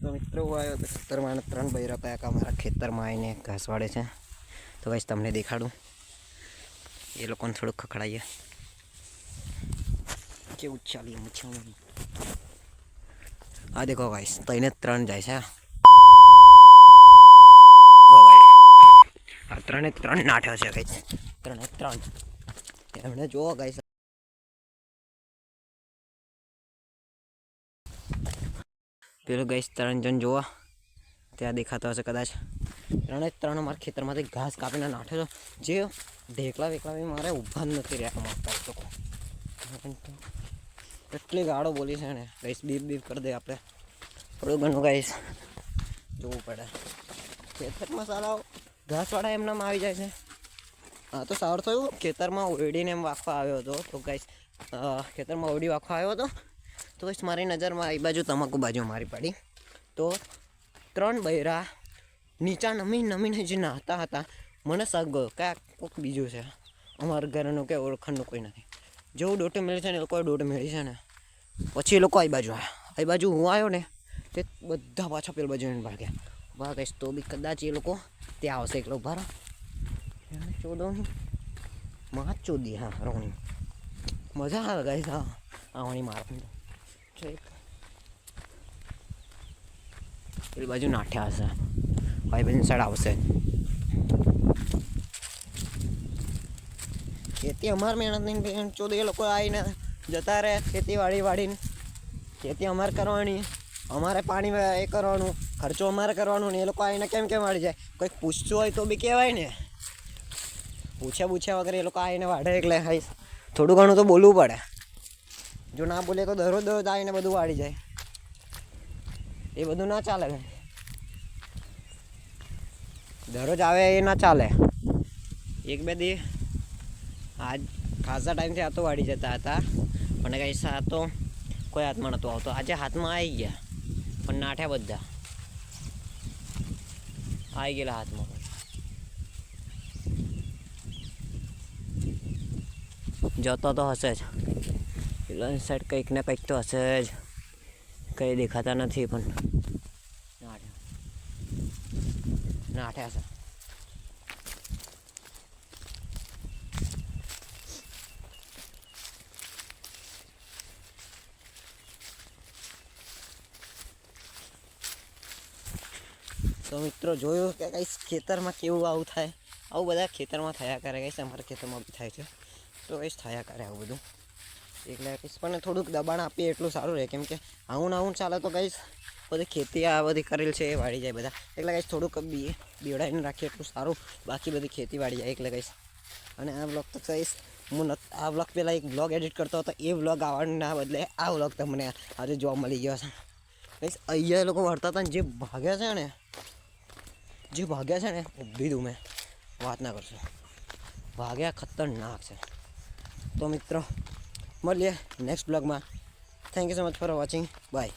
તો મિત્રો આવ્યો તો ખેતરમાં 3 બૈરા પાક અમારા ખેતરમાં આવીને ઘાસ વાળે છે. તો ગાઈસ તમને દેખાડું, એ લોકોને થોડુંક ખખડાઈએ કેવું ચાલી મચ્છાનું. આ દેખો ગાઈસ, તઈને 3 જાય છે. આ 3 નાઠ્યો છે ગાઈસ, 3 એમણે જોવો ગાઈસ. પેલું ગાઈસ 3 જણ જોવા ત્યાં દેખાતો હશે કદાચ. 3 અમારા ખેતરમાંથી ઘાસ કાપીને નાખ્યો છે. જે ઢેકલા વેકલા બી મારે ઊભા જ નથી રહ્યા મારતા લોકો. એટલી ગાળો બોલી છે ને ગાઈસ, બીપ બીપ કરી દે. આપણે થોડું ઘણું ગાઈસ જોવું પડે. ખેતરમાં સારા ઘાસવાળા એમનામાં આવી જાય છે. હા તો સારું થયું, ખેતરમાં ઓરડીને એમ વાંખવા આવ્યો હતો. તો ગાઈસ ખેતરમાં ઓરડી વાંખવા આવ્યો હતો તો ગાઈસ મારી નજરમાં એ બાજુ તમાકુ બાજુ મારી પડી. તો 3 બૈરા નીચા નમીને જે નાહતા હતા, મને શક ગયો કે આ કોઈક બીજું છે. અમારા ઘરનું કે ઓળખાણનું કોઈ નથી. જેવું દોટે મેળી છે ને, એ લોકોએ દોટે મેળી છે ને, પછી એ લોકો આ બાજુ આવ્યા. આ બાજુ હું આવ્યો ને તે બધા પાછા પેલ બાજુ ભાગ્યા. વાહ ગાઈસ, તો બી કદાચ એ લોકો ત્યાં આવશે. એકલો ભારો ચોદોની માં ચોદી. હા રોણી મજા આવે ગાઈસ. હા આવણી મારવાની પેલી બાજુ નાઠ્યા હશે, ભાઈ બહેન સાઈડ આવશે. ખેતી અમારે મહેનત નહીં ચોદ, એ લોકો આવીને જતા રહે. ખેતીવાડી વાળીને ખેતી અમારે કરવાની, અમારે પાણી એ કરવાનું, ખર્ચો અમારે કરવાનો ને એ લોકો આવીને કેમ વાળી જાય. કંઈક પૂછતું હોય તો બી કહેવાય ને. પૂછ્યા વગર એ લોકો આવીને વાઢે. એટલે થોડું ઘણું તો બોલવું પડે. જો ના બોલે તો દરરોજ આવીને બધું વાળી જાય. એ બધું ના ચાલે. દરરોજ આવે એ ના ચાલે. એક બે દી આજ ખાસા ટાઈમથી આ તો વાળી જતા હતા, પણ કંઈ આ તો કોઈ હાથમાં નહોતો આવતો. આજે હાથમાં આવી ગયા, પણ નાઠ્યા બધા આવી ગયેલા હાથમાં. જતો તો હશે જ પેલા સાઈડ, કંઈક ને કંઈક તો હશે જ. કંઈ દેખાતા નથી પણ નાઠ્યા છે. તો મિત્રો જોયું કે કંઈ ખેતરમાં કેવું આવું થાય. આવું બધા ખેતરમાં થયા કરે. કંઈ અમારા ખેતરમાં બી થાય છે. તો કંઈ થયા કરે આવું બધું. એટલે કંઈ પણ થોડુંક દબાણ આપીએ એટલું સારું રહે. કેમ કે આવું ચાલે તો કંઈ બધી ખેતી આ બધી કરેલ છે એ વાળી જાય બધા. એટલે કંઈ થોડુંક બીવડાવીને રાખીએ એટલું સારું. બાકી બધી ખેતી વાળી જાય. એટલે કંઈ અને આ બ્લોગ તો કહીશ હું આ બ્લોગ પહેલાં એક બ્લોગ એડિટ કરતો હતો. એ બ્લોગ આવવાના બદલે આ બ્લોગ તમને આજે જોવા મળી ગયો છે. કંઈ અહીંયા એ લોકો વળતા હતા ને જે ભાગ્યા છે ને, ઊભી દઉં મેં વાત ના કરશો. ભાગ્યા ખતરનાક છે. તો મિત્રો મળીએ નેક્સ્ટ બ્લોગમાં. Thank you so much for watching. By.